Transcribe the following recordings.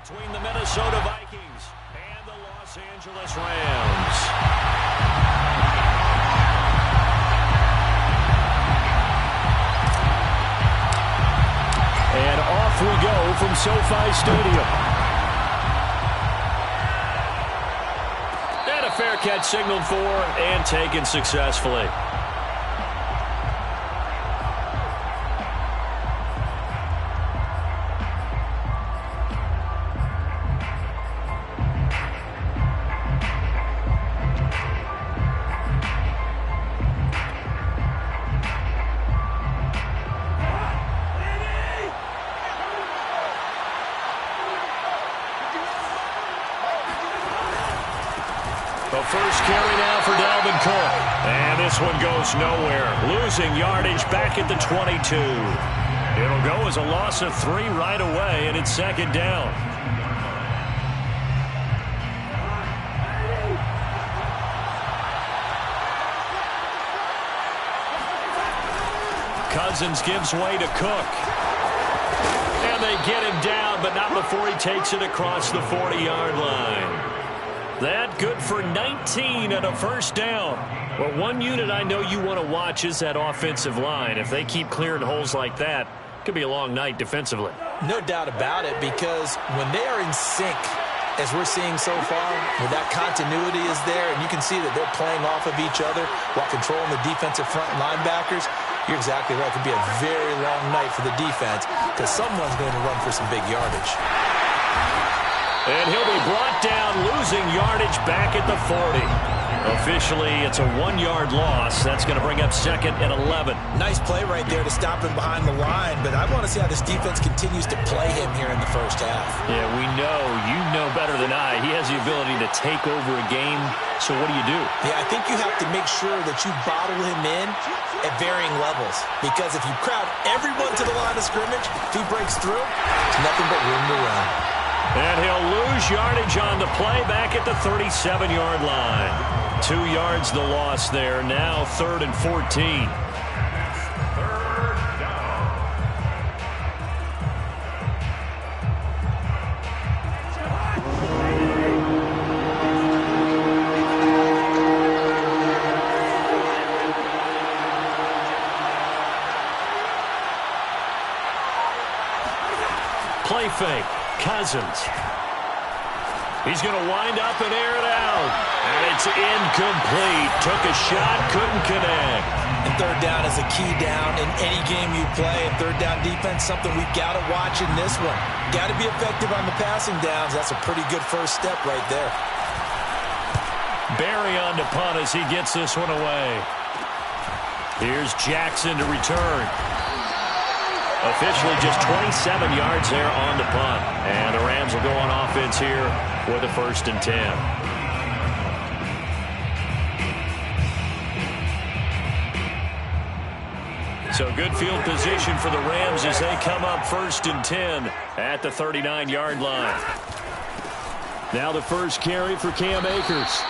Between the Minnesota Vikings and the Los Angeles Rams. And off we go from SoFi Stadium. And a fair catch signaled for and taken successfully. The first carry now for Dalvin Cook. And this one goes nowhere. Losing yardage back at the 22. It'll go as a loss of 3 right away, and it's second down. Cousins gives way to Cook. And they get him down, but not before he takes it across the 40-yard line. That good for 19 and a first down. Well, one unit I know you want to watch is that offensive line. If they keep clearing holes like that, it could be a long night defensively. No doubt about it, because when they are in sync, as we're seeing so far, when that continuity is there, and you can see that they're playing off of each other while controlling the defensive front linebackers, you're exactly right. It could be a very long night for the defense because someone's going to run for some big yardage. And he'll be brought down, losing yardage back at the 40. Officially, it's a 1-yard loss. That's going to bring up second and 11. Nice play right there to stop him behind the line, but I want to see how this defense continues to play him here in the first half. Yeah, we know. You know better than I. He has the ability to take over a game, so what do? Yeah, I think you have to make sure that you bottle him in at varying levels, because if you crowd everyone to the line of scrimmage, if he breaks through, there's nothing but room to run. And he'll lose yardage on the play back at the 37-yard line. 2 yards the loss there. Now 3rd and 14. Play fake. Cousins. He's going to wind up and air it out. And it's incomplete. Took a shot, couldn't connect. And third down is a key down in any game you play. And third down defense, something we've got to watch in this one. Got to be effective on the passing downs. That's a pretty good first step right there. Barry on to punt as he gets this one away. Here's Jackson to return. Officially just 27 yards there on the punt. And the Rams will go on offense here with a 1st and 10. So good field position for the Rams as they come up 1st and 10 at the 39-yard line. Now the first carry for Cam Akers.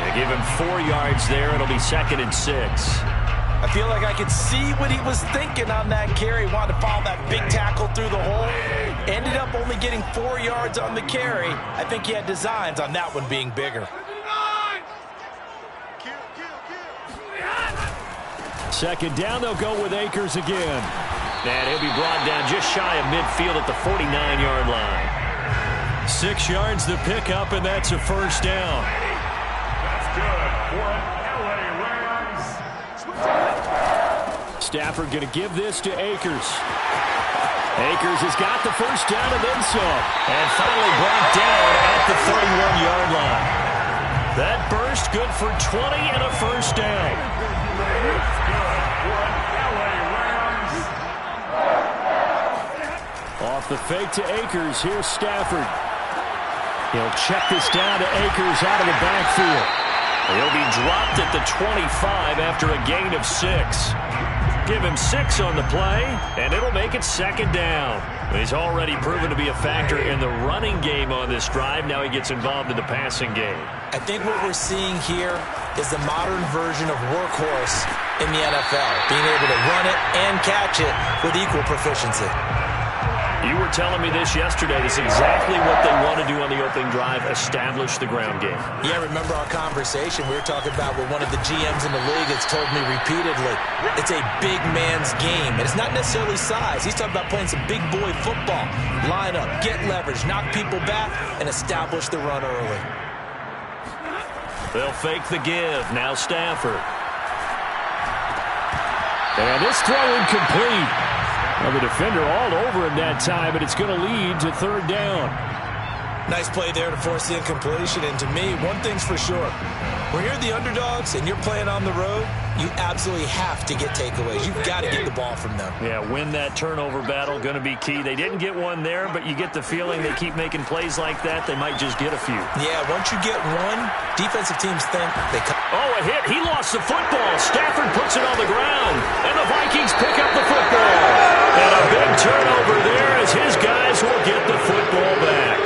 They give him 4 yards there. It'll be 2nd and 6. I feel like I could see what he was thinking on that carry. Wanted to follow that big tackle through the hole. Ended up only getting 4 yards on the carry. I think he had designs on that one being bigger. 2nd down, they'll go with Akers again. And he'll be brought down just shy of midfield at the 49-yard line. 6 yards to pick up, and that's a first down. That's good for LA Rams. Stafford going to give this to Akers. Akers has got the first down and then some. And finally brought down at the 31-yard line. That burst good for 20 and a first down. Off the fake to Akers. Here's Stafford. He'll check this down to Akers out of the backfield. He'll be dropped at the 25 after a gain of 6. Give him 6 on the play, and it'll make it 2nd down. He's already proven to be a factor in the running game on this drive. Now he gets involved in the passing game. I think what we're seeing here is the modern version of workhorse in the NFL, being able to run it and catch it with equal proficiency. You were telling me this yesterday. This is exactly what they want to do on the opening drive, establish the ground game. Yeah, remember our conversation we were talking about with one of the GMs in the league that's told me repeatedly, it's a big man's game. And it's not necessarily size. He's talking about playing some big boy football. Line up, get leverage, knock people back, and establish the run early. They'll fake the give. Now Stafford. And this throw incomplete. Well, the defender all over him that time, but it's going to lead to third down. Nice play there to force the incompletion. And to me, one thing's for sure. When you're the underdogs and you're playing on the road, you absolutely have to get takeaways. You've got to get the ball from them. Yeah, win that turnover battle, going to be key. They didn't get one there, but you get the feeling they keep making plays like that, they might just get a few. Yeah, once you get one, defensive teams think they come. Oh, a hit. He lost the football. Stafford puts it on the ground, and the Vikings pick up the football. And a big turnover there as his guys will get the football back.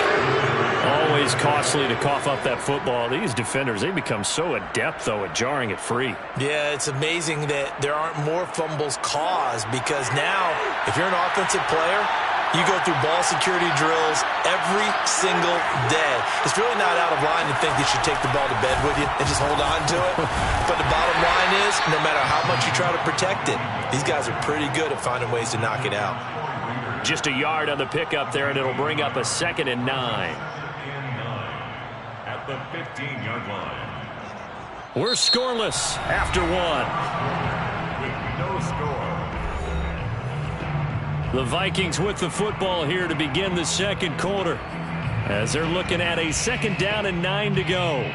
Always costly to cough up that football. These defenders, they become so adept, though, at jarring it free. Yeah, it's amazing that there aren't more fumbles caused because now, if you're an offensive player, you go through ball security drills every single day. It's really not out of line to think you should take the ball to bed with you and just hold on to it. But the bottom line is, no matter how much you try to protect it, these guys are pretty good at finding ways to knock it out. Just a yard on the pickup there, and it'll bring up a 2nd and 9. At the 15-yard line. We're scoreless after one. With no score. The Vikings with the football here to begin the second quarter as they're looking at a 2nd down and 9 to go.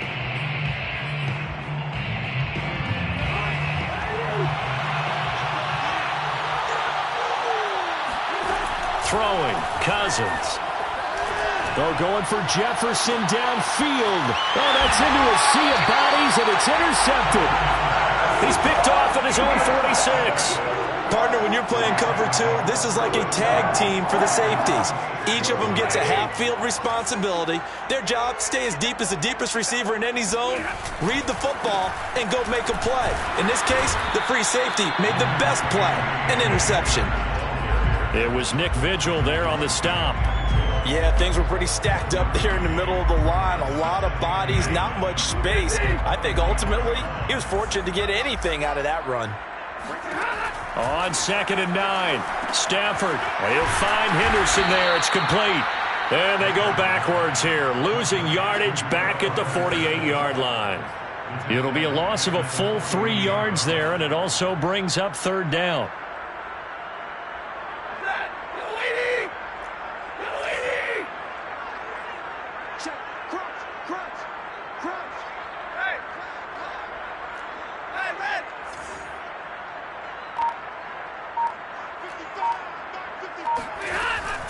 Throwing, Cousins. They're going for Jefferson downfield. Oh, that's into a sea of bodies, and it's intercepted. He's picked off at his own 46. Partner, when you're playing cover 2, this is like a tag team for the safeties. Each of them gets a half-field responsibility. Their job, stay as deep as the deepest receiver in any zone, read the football, and go make a play. In this case, the free safety made the best play, an interception. It was Nick Vigil there on the stop. Yeah, things were pretty stacked up there in the middle of the line. A lot of bodies, not much space. I think ultimately he was fortunate to get anything out of that run. On 2nd and 9, Stafford. He'll find Henderson there. It's complete. And they go backwards here, losing yardage back at the 48-yard line. It'll be a loss of a full 3 yards there, and it also brings up third down.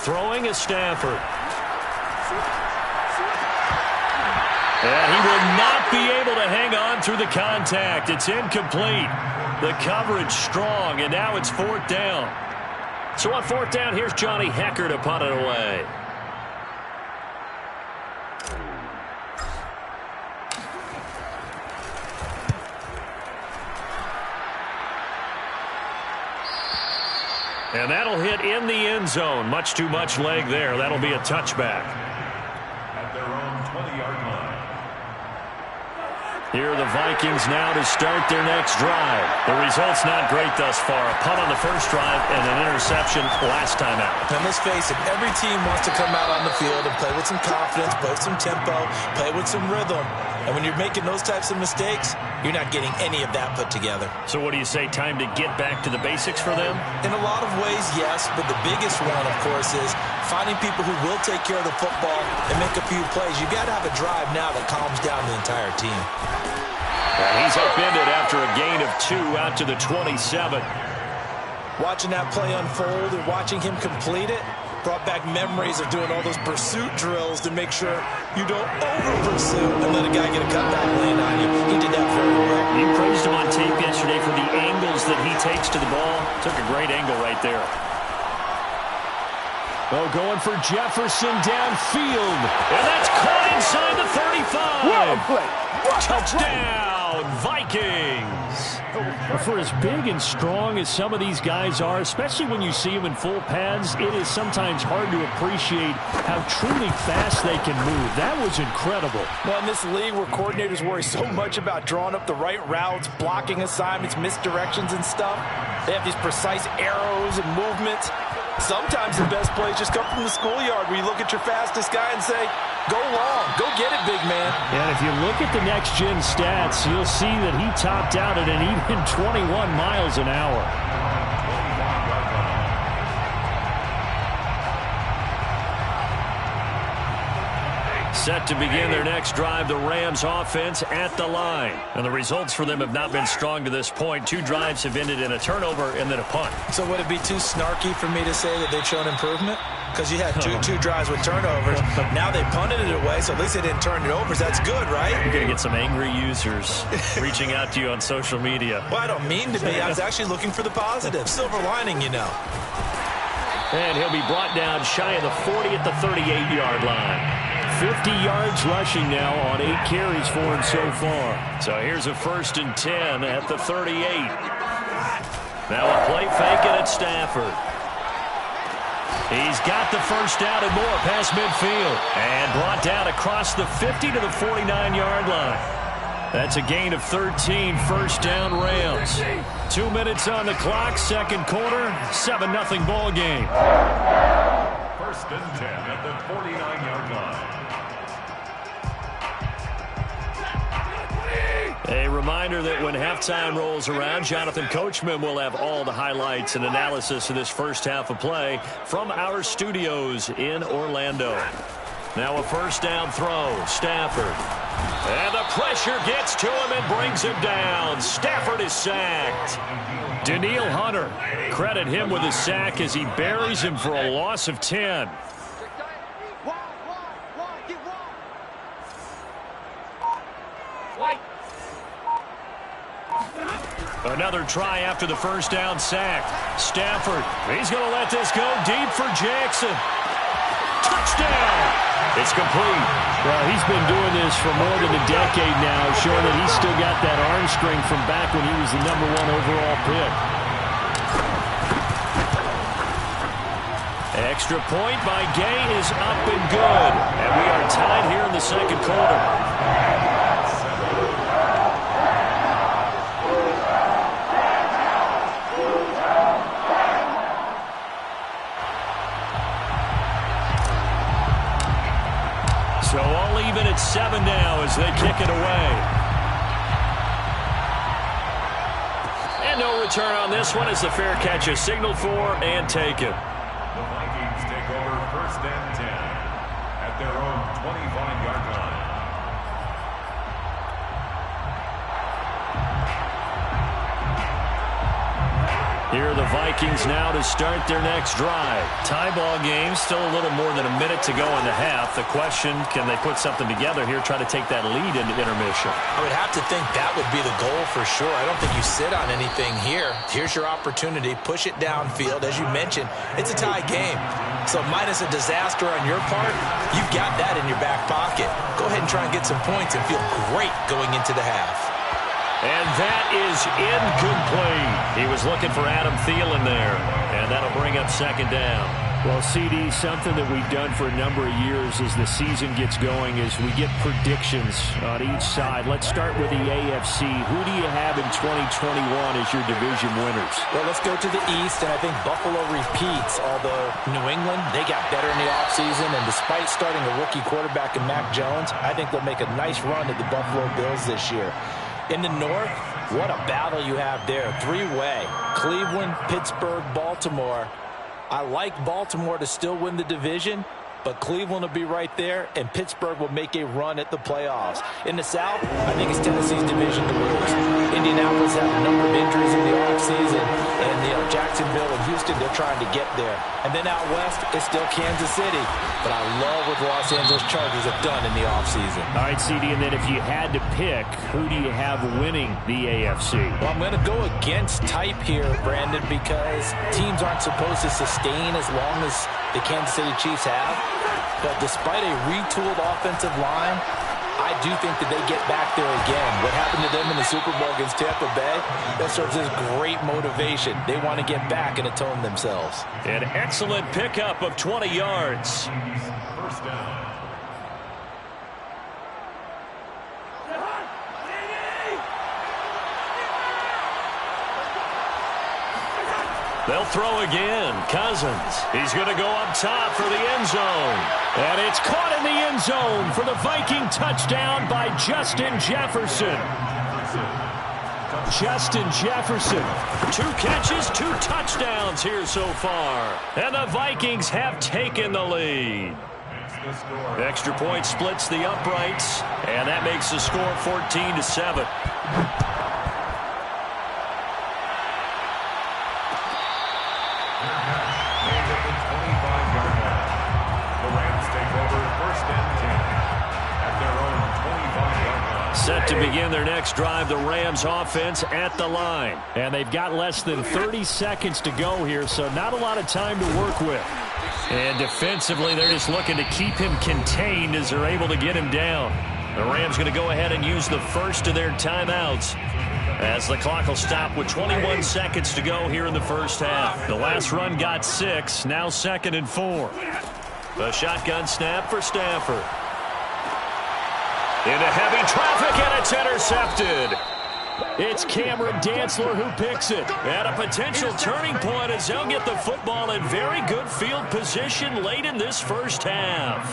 Throwing is Stafford. And he will not be able to hang on through the contact. It's incomplete. The coverage strong, and now it's 4th down. So on 4th down, here's Johnny Hekker to punt it away. And that'll hit in the end zone. Much too much leg there. That'll be a touchback. At their own 20-yard line. Here are the Vikings now to start their next drive. The result's not great thus far. A punt on the first drive and an interception last time out. And let's face it, every team wants to come out on the field and play with some confidence, play with some tempo, play with some rhythm. And when you're making those types of mistakes, you're not getting any of that put together. So what do you say, time to get back to the basics for them? In a lot of ways, yes, but the biggest one, of course, is finding people who will take care of the football and make a few plays. You've got to have a drive now that calms down the entire team. And he's upended after a gain of 2 out to the 27. Watching that play unfold and watching him complete it brought back memories of doing all those pursuit drills to make sure you don't over-pursue and let a guy get a cutback land on you. He did that very well. You praised him on tape yesterday for the angles that he takes to the ball. Took a great angle right there. Oh, going for Jefferson downfield. And that's caught inside the 35. What a play. What touchdown, Vikings. For as big and strong as some of these guys are, especially when you see them in full pads, it is sometimes hard to appreciate how truly fast they can move. That was incredible. Well, in this league where coordinators worry so much about drawing up the right routes, blocking assignments, misdirections and stuff, they have these precise arrows and movements. Sometimes the best plays just come from the schoolyard where you look at your fastest guy and say, go long, go get it, big man. And if you look at the next-gen stats, you'll see that he topped out at an even 21 miles an hour. Set to begin their next drive, the Rams offense at the line. And the results for them have not been strong to this point. 2 drives have ended in a turnover and then a punt. So would it be too snarky for me to say that they've shown improvement? Because you had two drives with turnovers. Now they punted it away, so at least they didn't turn it over. So that's good, right? You're going to get some angry users reaching out to you on social media. Well, I don't mean to be. I was actually looking for the positive. Silver lining, you know. And he'll be brought down shy of the 40 at the 38-yard line. 50 yards rushing now on 8 carries for him so far. So here's a 1st and 10 at the 38. Now a play fake it at Stafford. He's got the first down and more past midfield. And brought down across the 50 to the 49-yard line. That's a gain of 13, 1st down Rams. 2 minutes on the clock, 2nd quarter, 7-0 ball game. 1st and 10 at the 49-yard line. A reminder that when halftime rolls around, Jonathan Coachman will have all the highlights and analysis of this first half of play from our studios in Orlando. Now a 1st down throw, Stafford. And the pressure gets to him and brings him down. Stafford is sacked. Danielle Hunter, credit him with a sack as he buries him for a loss of 10. Another try after the 1st down sack. Stafford, he's going to let this go deep for Jackson. Touchdown! It's complete. Well, he's been doing this for more than a decade now, showing that he's still got that arm strength from back when he was the #1 overall pick. Extra point by Gay is up and good. And we are tied here in the 2nd quarter. So all even at 7 now as they kick it away. And no return on this one as the fair catch is signaled for and taken. The Vikings take over 1st and 10 at their own 25-yard line. Here are the Vikings now to start their next drive. Tie ball game, still a little more than a minute to go in the half. The question, can they put something together here, try to take that lead into intermission? I would have to think that would be the goal for sure. I don't think you sit on anything here. Here's your opportunity. Push it downfield. As you mentioned, it's a tie game. So minus a disaster on your part, you've got that in your back pocket. Go ahead and try and get some points and feel great going into the half. And that is incomplete. He was looking for Adam Thielen there, and that'll bring up 2nd down. Well, CD, something that we've done for a number of years as the season gets going is we get predictions on each side. Let's start with the AFC. Who do you have in 2021 as your division winners? Well, let's go to the East, and I think Buffalo repeats, although New England, they got better in the offseason, and despite starting a rookie quarterback in Mac Jones, I think they'll make a nice run at the Buffalo Bills this year. In the North, what a battle you have there. 3-way. Cleveland, Pittsburgh, Baltimore. I like Baltimore to still win the division, but Cleveland will be right there, and Pittsburgh will make a run at the playoffs. In the South, I think it's Tennessee's division to lose. Indianapolis had a number of injuries in the offseason, and Jacksonville and Houston, they're trying to get there. And then out west, it's still Kansas City. But I love what the Los Angeles Chargers have done in the offseason. All right, CD, and then if you had to pick, who do you have winning the AFC? Well, I'm going to go against type here, Brandon, because teams aren't supposed to sustain as long as the Kansas City Chiefs have. But despite a retooled offensive line, I do think that they get back there again. What happened to them in the Super Bowl against Tampa Bay, that serves as great motivation. They want to get back and atone themselves. An excellent pickup of 20 yards. First down. They'll throw again. Cousins. He's going to go up top for the end zone. And it's caught in the end zone for the Viking touchdown by Justin Jefferson. Justin Jefferson. 2 catches, 2 touchdowns here so far. And the Vikings have taken the lead. Extra point splits the uprights. And that makes the score 14-7. Set to begin their next drive, the Rams offense at the line. And they've got less than 30 seconds to go here, so not a lot of time to work with. And defensively, they're just looking to keep him contained as they're able to get him down. The Rams going to go ahead and use the first of their timeouts as the clock will stop with 21 seconds to go here in the first half. The last run got 6, now 2nd and 4. The shotgun snap for Stafford. Into heavy traffic, and it's intercepted. It's Cameron Dantzler who picks it. At a potential turning point as they'll get the football in very good field position late in this first half.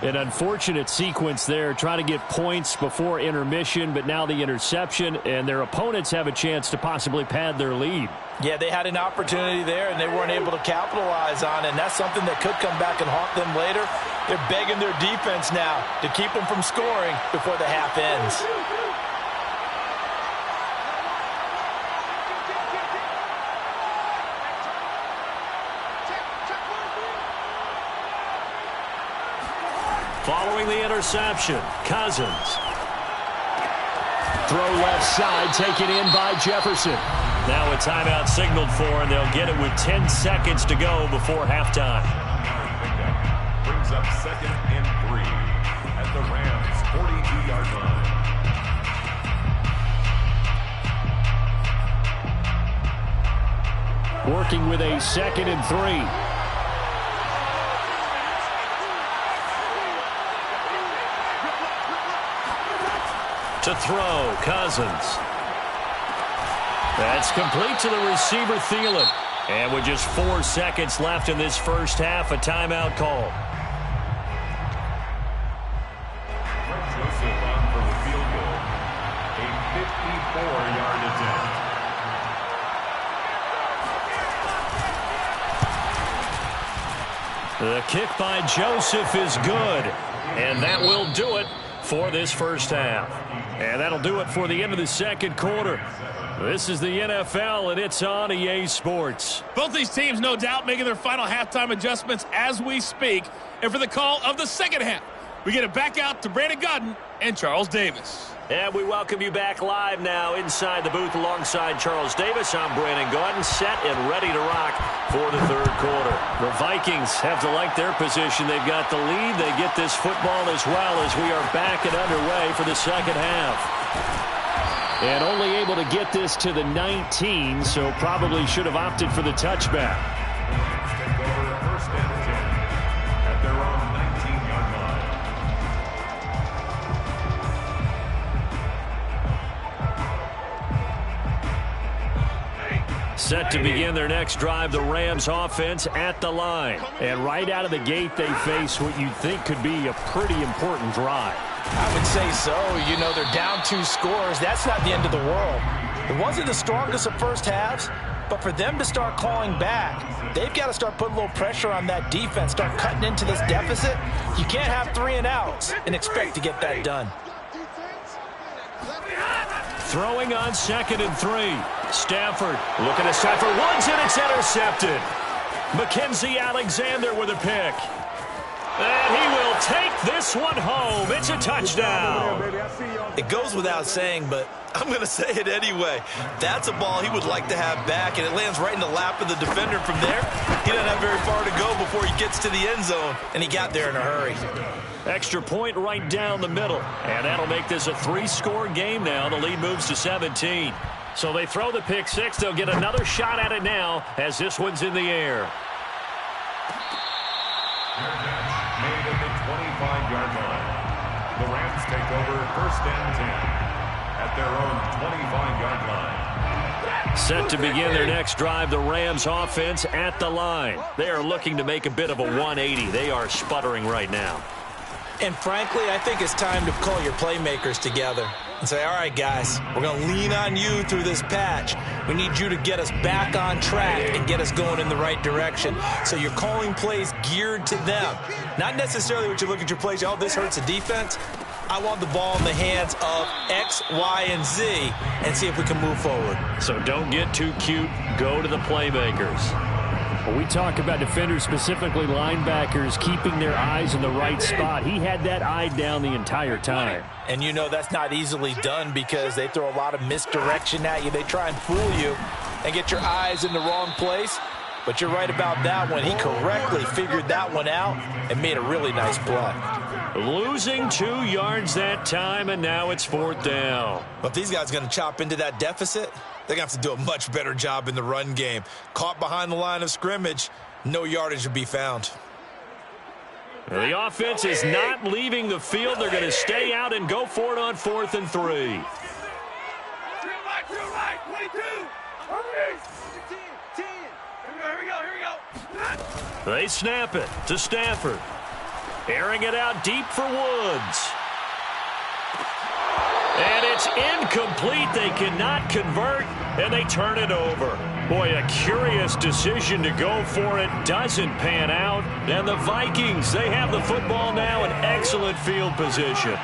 An unfortunate sequence there, trying to get points before intermission, but now the interception, and their opponents have a chance to possibly pad their lead. Yeah, they had an opportunity there, and they weren't able to capitalize on it, and that's something that could come back and haunt them later. They're begging their defense now to keep them from scoring before the half ends. Following the interception, Cousins. Throw left side, taken in by Jefferson. Now a timeout signaled for, and they'll get it with 10 seconds to go before halftime. Brings up 2nd and 3 at the Rams' 42-yard line. Working with a 2nd and 3. To throw, Cousins. That's complete to the receiver, Thielen. And with just 4 seconds left in this first half, a timeout call. Joseph on for the field goal. A 54-yard attempt. The kick by Joseph is good. And that will do it for this first half. And that'll do it for the end of the second quarter. This is the NFL, and it's on EA Sports. Both these teams, no doubt, making their final halftime adjustments as we speak. And for the call of the second half, we get it back out to Brandon Gaudin and Charles Davis. And we welcome you back live now inside the booth alongside Charles Davis. I'm Brandon Gaudin, set and ready to rock for the third quarter. The Vikings have to like their position. They've got the lead. They get this football as well as we are back and underway for the second half. And only able to get this to the 19, so probably should have opted for the touchback. Take over 1st and 10 at their own 19-yard line. Set to begin their next drive, the Rams offense at the line. And right out of the gate, they face what you'd think could be a pretty important drive. I would say so. You know, they're down 2 scores. That's not the end of the world. It wasn't the strongest of first halves, but for them to start clawing back, they've got to start putting a little pressure on that defense, start cutting into this deficit. You can't have 3 and outs and expect to get that done. Throwing on 2nd and 3. Stafford looking to Stafford Woods, and it's intercepted. Mackenzie Alexander with a pick. And he will take this this one home. It's a touchdown. It goes without saying, but I'm going to say it anyway. That's a ball he would like to have back, and it lands right in the lap of the defender. From there, he doesn't have very far to go before he gets to the end zone, and he got there in a hurry. Extra point right down the middle, and that'll make this a 3-score game now. The lead moves to 17. So they throw the pick six. They'll get another shot at it now as this one's in the air. Made at the 25-yard line. The Rams take over 1st and 10 at their own 25-yard line. Set to begin their next drive, the Rams offense at the line. They are looking to make a bit of a 180. They are sputtering right now. And frankly, I think it's time to call your playmakers together and say, all right, guys, we're going to lean on you through this patch. We need you to get us back on track and get us going in the right direction. So you're calling plays geared to them. Not necessarily what you look at your plays, oh, this hurts the defense. I want the ball in the hands of X, Y, and Z and see if we can move forward. So don't get too cute. Go to the playmakers. When we talk about defenders, specifically linebackers, keeping their eyes in the right spot, he had that eye down the entire time. And you know that's not easily done because they throw a lot of misdirection at you. They try and fool you and get your eyes in the wrong place. But you're right about that one. He correctly figured that one out and made a really nice play. Losing 2 yards that time, and now it's 4th down. But if these guys are going to chop into that deficit, they're going to have to do a much better job in the run game. Caught behind the line of scrimmage, no yardage to be found. The offense is not leaving the field. They're going to stay out and go for it on 4th and 3. They snap it to Stafford. Airing it out deep for Woods. And it's incomplete. They cannot convert, and they turn it over. Boy, a curious decision to go for it. Doesn't pan out. And the Vikings, they have the football now in excellent field position.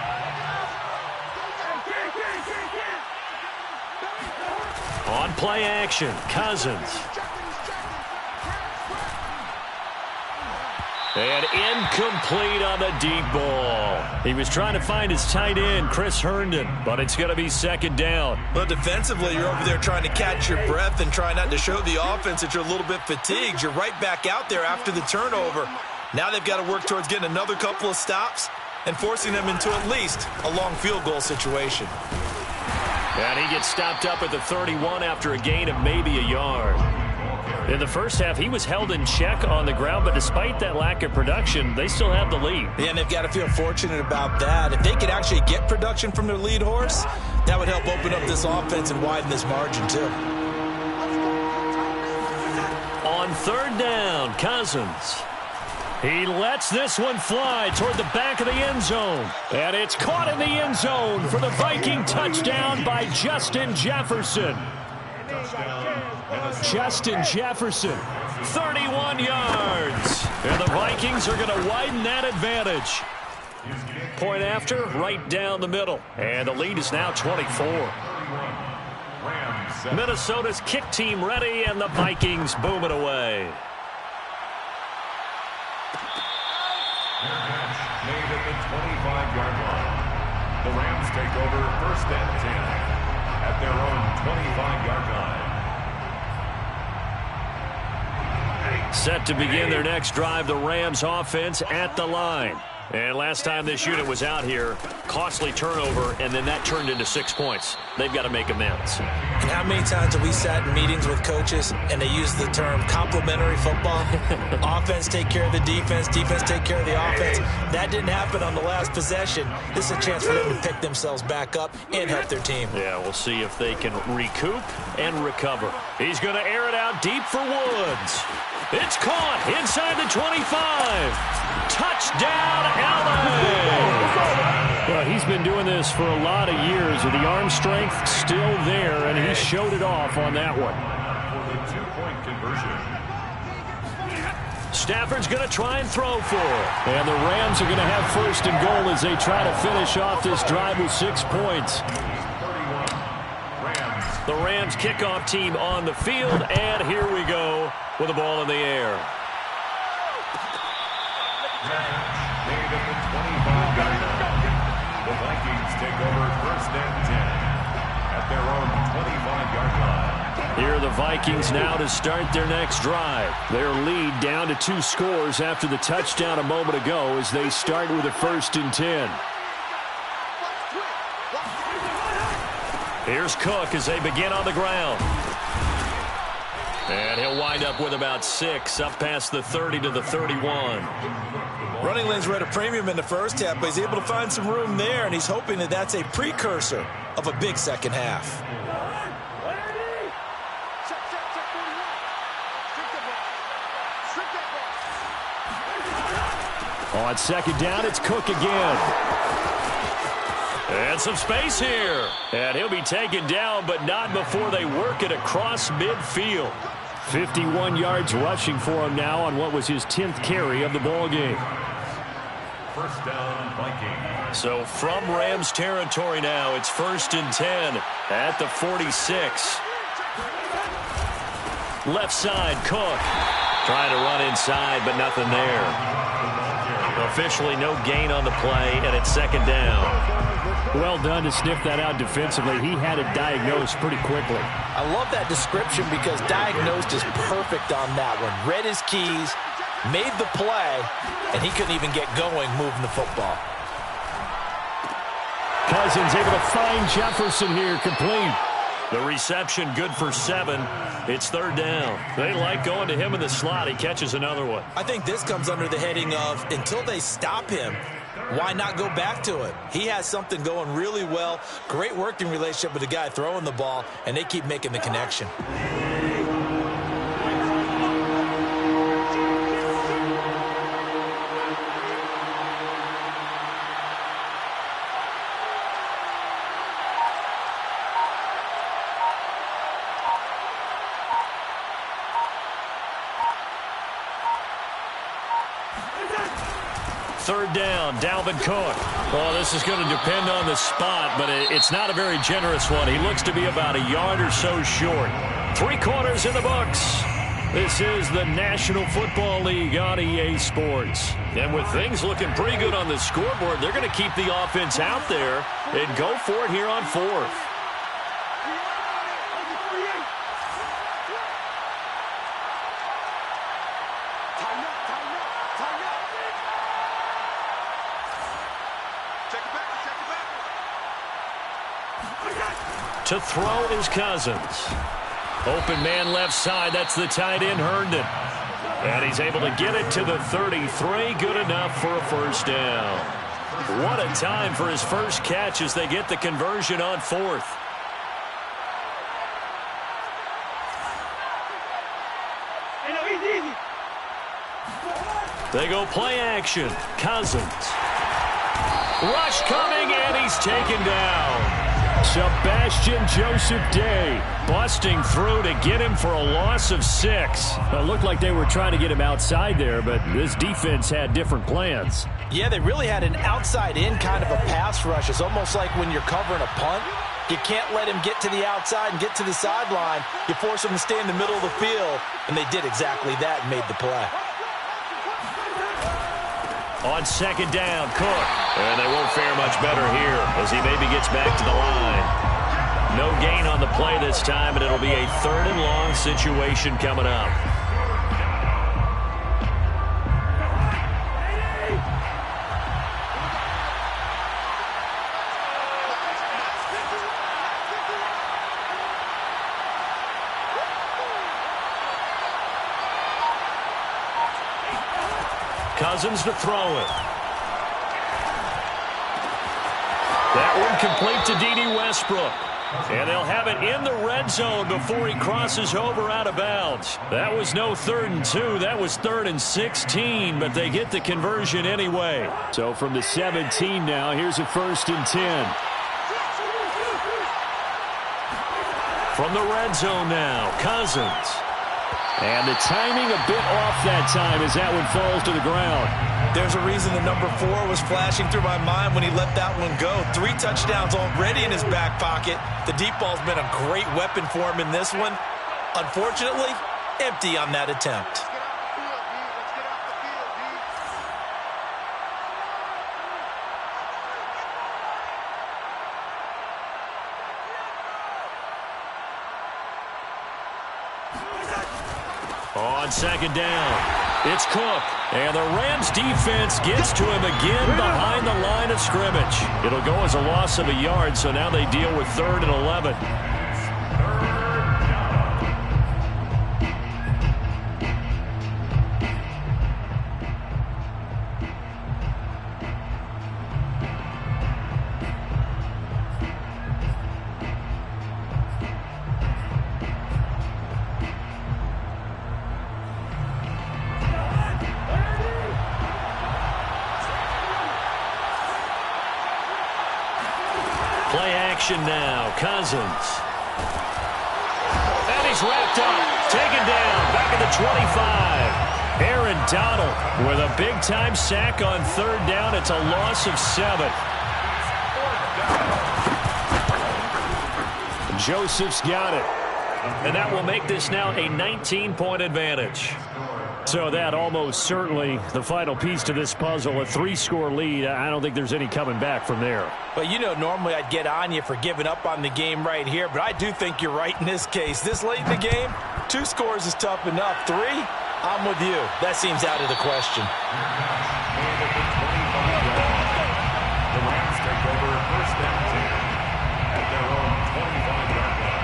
On play action, Cousins. And incomplete on the deep ball. He was trying to find his tight end, Chris Herndon, but it's going to be 2nd down. Well, defensively, you're over there trying to catch your breath and try not to show the offense that you're a little bit fatigued. You're right back out there after the turnover. Now they've got to work towards getting another couple of stops and forcing them into at least a long field goal situation. And he gets stopped up at the 31 after a gain of maybe a yard. In the first half, he was held in check on the ground, but despite that lack of production, they still have the lead. Yeah, and they've got to feel fortunate about that. If they could actually get production from their lead horse, that would help open up this offense and widen this margin, too. On 3rd down, Cousins. He lets this one fly toward the back of the end zone. And it's caught in the end zone for the Viking touchdown by Justin Jefferson. Justin Jefferson, 31 yards. And the Vikings are going to widen that advantage. Point after, right down the middle. And the lead is now 24. Minnesota's kick team ready, and the Vikings boom it away. Made at the 25-yard line. The Rams take over 1st and 10 at their own 25-yard line. Set to begin their next drive, the Rams offense at the line. And last time this unit was out here, costly turnover, and then that turned into 6 points. They've got to make amends. And how many times have we sat in meetings with coaches and they use the term complementary football? Offense take care of the defense, defense take care of the offense. That didn't happen on the last possession. This is a chance for them to pick themselves back up and help their team. Yeah, we'll see if they can recoup and recover. He's going to air it out deep for Woods. It's caught inside the 25. Touchdown, LA! Well, he's been doing this for a lot of years with the arm strength still there, and he showed it off on that one. For the 2-point conversion. Stafford's going to try and throw for it. And the Rams are going to have 1st and goal as they try to finish off this drive with 6 points. The Rams kickoff team on the field, and here we go with the ball in the air. Made at the 25-yard The Vikings take over 1st and 10 at their own 25-yard line. Here are the Vikings now to start their next drive. Their lead down to 2 scores after the touchdown a moment ago as they start with a 1st and 10. Here's Cook as they begin on the ground. And he'll wind up with about 6 up past the 30 to the 31. Running lanes were at a premium in the first half, but he's able to find some room there, and he's hoping that that's a precursor of a big second half. On 2nd down, it's Cook again. And some space here. And he'll be taken down, but not before they work it across midfield. 51 yards rushing for him now on what was his 10th carry of the ball game. 1st down, Vikings. So from Rams territory now, it's 1st and 10 at the 46. Left side, Cook. Trying to run inside, but nothing there. Officially no gain on the play, and it's 2nd down. Well done to sniff that out defensively. He had it diagnosed pretty quickly. I love that description because diagnosed is perfect on that one. Read his keys, made the play, and he couldn't even get going moving the football. Cousins able to find Jefferson here, complete. The reception good for 7. It's 3rd down. They like going to him in the slot. He catches another one. I think this comes under the heading of until they stop him, why not go back to it? He has something going really well. Great working relationship with the guy throwing the ball, and they keep making the connection. Third down, Dalvin Cook. Well, this is going to depend on the spot, but it's not a very generous one. He looks to be about a yard or so short. 3 quarters in the books. This is the National Football League on EA Sports. And with things looking pretty good on the scoreboard, they're going to keep the offense out there and go for it here on 4th. To throw is Cousins. Open man left side. That's the tight end, Herndon. And he's able to get it to the 33. Good enough for a 1st down. What a time for his first catch as they get the conversion on 4th. They go play action. Cousins. Rush coming, and he's taken down. Sebastian Joseph Day busting through to get him for a loss of 6. It looked like they were trying to get him outside there, but this defense had different plans. Yeah, they really had an outside-in kind of a pass rush. It's almost like when you're covering a punt. You can't let him get to the outside and get to the sideline. You force him to stay in the middle of the field, and they did exactly that and made the play. On 2nd down, Cook. And they won't fare much better here as he maybe gets back to the line. No gain on the play this time, and it'll be a 3rd and long situation coming up. Cousins to throw it. That one complete to D.D. Westbrook. And they'll have it in the red zone before he crosses over out of bounds. That was no 3rd and 2. That was 3rd and 16, but they get the conversion anyway. So from the 17 now, here's a 1st and 10. From the red zone now, Cousins. And the timing a bit off that time as that one falls to the ground. There's a reason the number 4 was flashing through my mind when he let that one go. 3 touchdowns already in his back pocket. The deep ball's been a great weapon for him in this one. Unfortunately, empty on that attempt. On second down, it's Cook. And the Rams defense gets to him again behind the line of scrimmage. It'll go as a loss of a yard, so now they deal with 3rd and 11. Play action now. Cousins. And he's wrapped up. Taken down. Back at the 25. Aaron Donald with a big-time sack on 3rd down. It's a loss of 7. Joseph's got it. And that will make this now a 19-point advantage. So that almost certainly the final piece to this puzzle, a 3-score lead. I don't think there's any coming back from there. But, you know, normally I'd get on you for giving up on the game right here, but I do think you're right in this case. This late in the game, 2 scores is tough enough. 3, I'm with you. That seems out of the question. The Rams take over 1st and 10 at their own 25-yard line.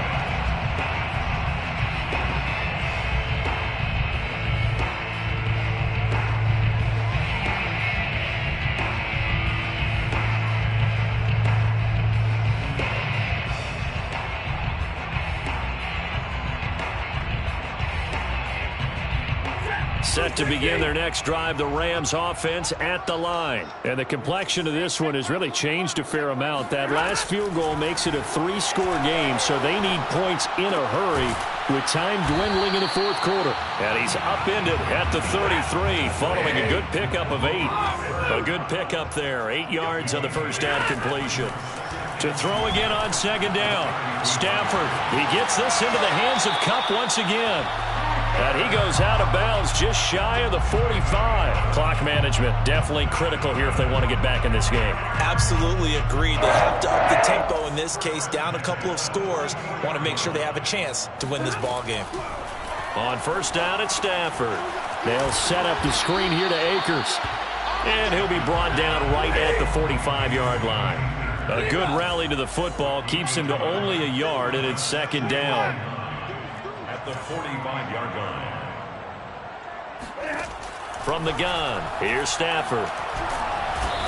Set to begin their next drive, the Rams offense at the line. And the complexion of this one has really changed a fair amount. That last field goal makes it a 3-score game, so they need points in a hurry with time dwindling in the 4th quarter. And he's upended at the 33 following a good pickup of 8. A good pickup there, 8 yards on the first down completion. To throw again on second down. Stafford, he gets this into the hands of Kupp once again. And he goes out of bounds just shy of the 45. Clock management definitely critical here if they want to get back in this game. Absolutely agreed. They have to up the tempo in this case, down a couple of scores. Want to make sure they have a chance to win this ball game. On first down, it's Stafford. They'll set up the screen here to Akers. And he'll be brought down right at the 45-yard line. A good rally to the football keeps him to only a yard, and it's second down. At the 45-yard line. From the gun, here's Stafford.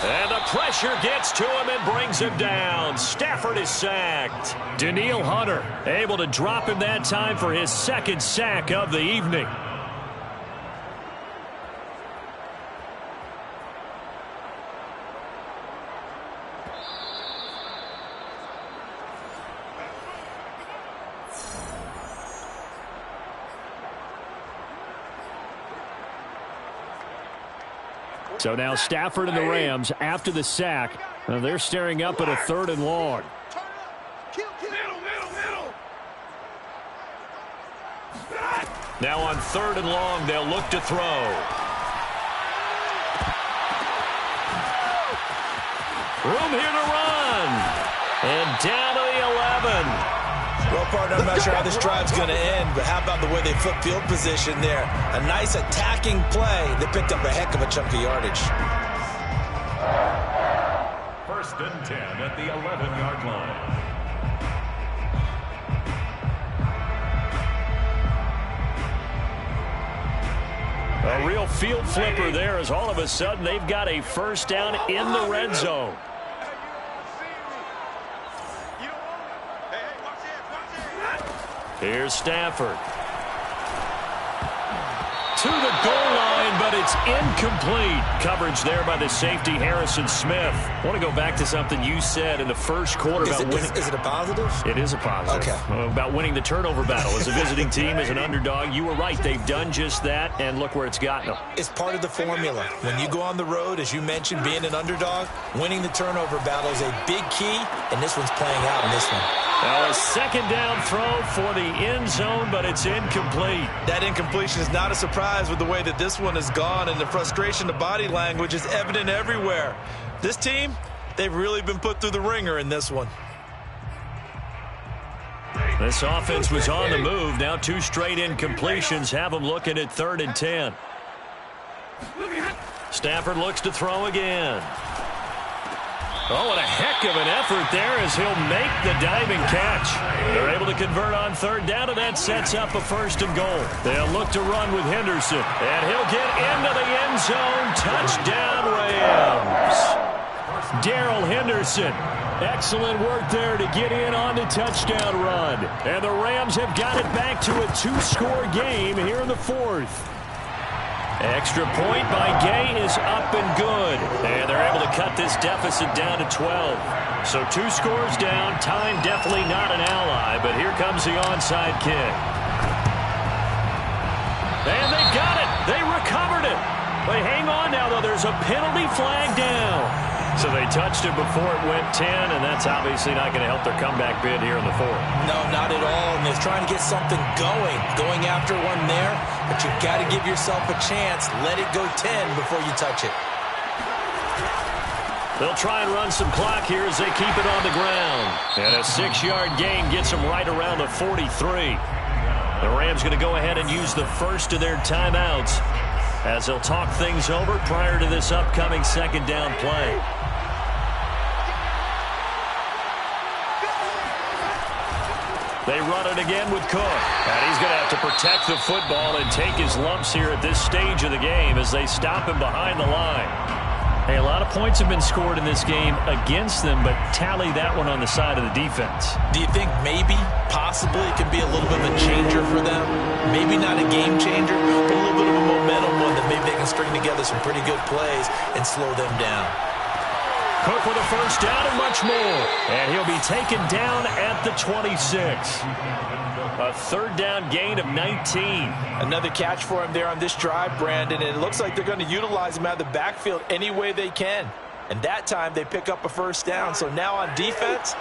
And the pressure gets to him and brings him down. Stafford is sacked. Danielle Hunter able to drop him that time for his 2nd sack of the evening. So now Stafford and the Rams, after the sack, they're staring up at a 3rd and long. Now on 3rd and long, they'll look to throw. Room here to run. And down to the 11. Well, partner, I'm not sure how this drive's going to end, but how about the way they flip field position there? A nice attacking play. They picked up a heck of a chunk of yardage. 1st and 10 at the 11-yard line. A real field flipper there as all of a sudden they've got a first down in the red zone. Here's Stafford. To the goal line, but it's incomplete. Coverage there by the safety, Harrison Smith. I want to go back to something you said in the first quarter about winning. Is it a positive? It is a positive. Okay. About winning the turnover battle. As a visiting team, as an underdog, you were right. They've done just that, and look where it's gotten them. It's part of the formula. When you go on the road, as you mentioned, being an underdog, winning the turnover battle is a big key, and this one's playing out in this one. Now a second down throw for the end zone, but it's incomplete. That incompletion is not a surprise with the way that this one has gone, and the frustration, the body language is evident everywhere. This team, they've really been put through the ringer in this one. This offense was on the move. Now 2 straight incompletions have them looking at 3rd and 10. Stafford looks to throw again. Oh, what a heck of an effort there as he'll make the diving catch. They're able to convert on 3rd down, and that sets up a 1st and goal. They'll look to run with Henderson, and he'll get into the end zone. Touchdown, Rams. Darrell Henderson. Excellent work there to get in on the touchdown run. And the Rams have got it back to a 2-score game here in the 4th. Extra point by Gay is up and good. And they're able to cut this deficit down to 12. So 2 scores down. Time definitely not an ally, but here comes the onside kick. And they got it. They recovered it. They hang on now, though. There's a penalty flag down. So they touched it before it went 10, and that's obviously not going to help their comeback bid here in the 4th. No, not at all, and they're trying to get something going after one there, but you've got to give yourself a chance. Let it go 10 before you touch it. They'll try and run some clock here as they keep it on the ground. And a 6-yard gain gets them right around the 43. The Rams going to go ahead and use the first of their timeouts as they'll talk things over prior to this upcoming 2nd down play. They run it again with Cook. And he's going to have to protect the football and take his lumps here at this stage of the game as they stop him behind the line. Hey, a lot of points have been scored in this game against them, but tally that one on the side of the defense. Do you think maybe, possibly, it could be a little bit of a changer for them? Maybe not a game changer, but a little bit of a momentum one that maybe they can string together some pretty good plays and slow them down. Cook with a 1st down and much more. And he'll be taken down at the 26. A 3rd down gain of 19. Another catch for him there on this drive, Brandon, and it looks like they're going to utilize him out of the backfield any way they can. And that time they pick up a 1st down. So now on defense,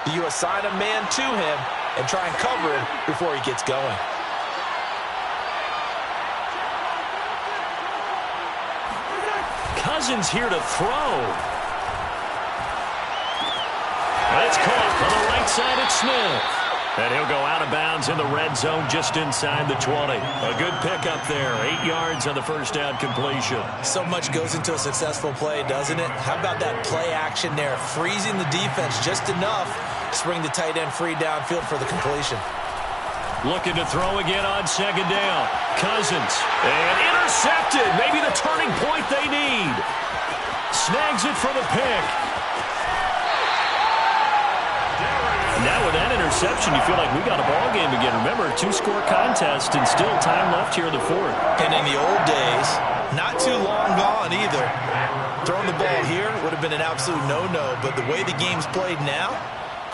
do you assign a man to him and try and cover him before he gets going? Cousins here to throw. It's caught on the right side at Smith. And he'll go out of bounds in the red zone just inside the 20. A good pickup there. 8 yards on the 1st down completion. So much goes into a successful play, doesn't it? How about that play action there? Freezing the defense just enough to bring the tight end free downfield for the completion. Looking to throw again on 2nd down. Cousins. And intercepted. Maybe the turning point they need. Snags it for the pick. Now with that interception, you feel like we got a ball game again. Remember, a 2-score contest and still time left here in the 4th. And in the old days, not too long gone either. Throwing the ball here would have been an absolute no-no, but the way the game's played now,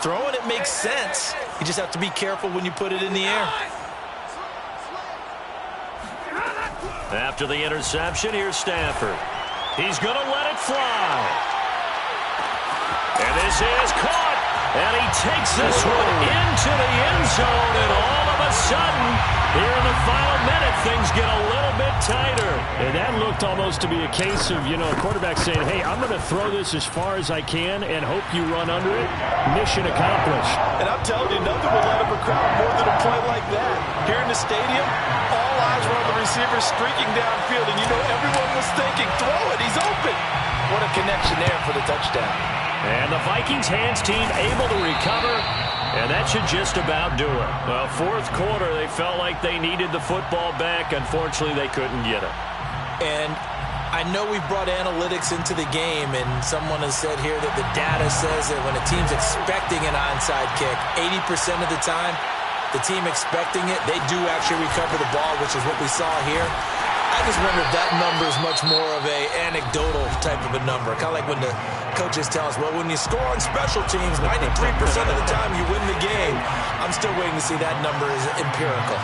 throwing it makes sense. You just have to be careful when you put it in the air. After the interception, here's Stafford. He's going to let it fly. And this is caught. And he takes this one into the end zone, and all of a sudden, here in the final minute, things get a little bit tighter. And that looked almost to be a case of, a quarterback saying, hey, I'm going to throw this as far as I can and hope you run under it. Mission accomplished. And I'm telling you, nothing will let up a crowd more than a play like that. Here in the stadium, all eyes were on the receiver streaking downfield, and everyone was thinking, throw it, he's open. What a connection there for the touchdown. And the Vikings hands team able to recover, and that should just about do it. Well, 4th quarter, they felt like they needed the football back. Unfortunately, they couldn't get it. And I know we've brought analytics into the game, and someone has said here that the data says that when a team's expecting an onside kick, 80% of the time, the team expecting it, they do actually recover the ball, which is what we saw here. I just wonder if that number is much more of a anecdotal type of a number. Kind of like when the coaches tell us, well, when you score on special teams, 93% of the time you win the game. I'm still waiting to see that number is empirical.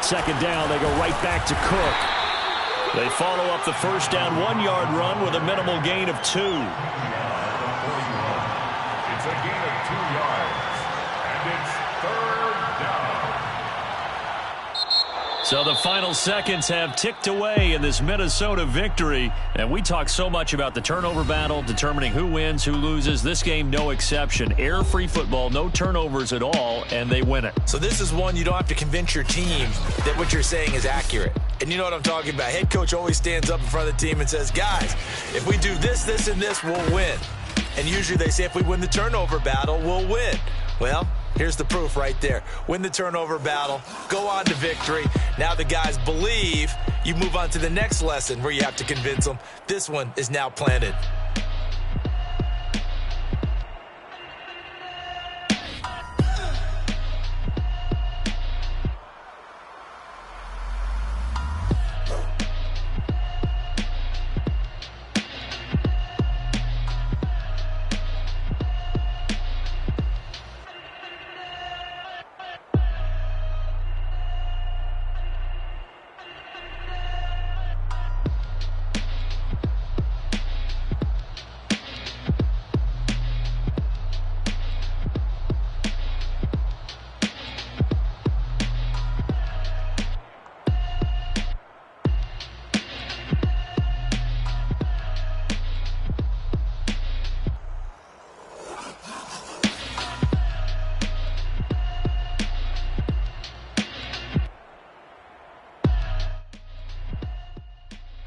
2nd down, they go right back to Cook. They follow up the 1st down 1-yard run with a minimal gain of 2. It's a gain of 2 yards, and it's 3rd down. So the final seconds have ticked away in this Minnesota victory. And we talk so much about the turnover battle, determining who wins, who loses. This game, no exception. Error-free football, no turnovers at all, and they win it. So this is one you don't have to convince your team that what you're saying is accurate. And you know what I'm talking about. Head coach always stands up in front of the team and says, guys, if we do this, this, and this, we'll win. And usually they say if we win the turnover battle, we'll win. Well, here's the proof right there. Win the turnover battle, go on to victory. Now the guys believe. You move on to the next lesson where you have to convince them. This one is now planted.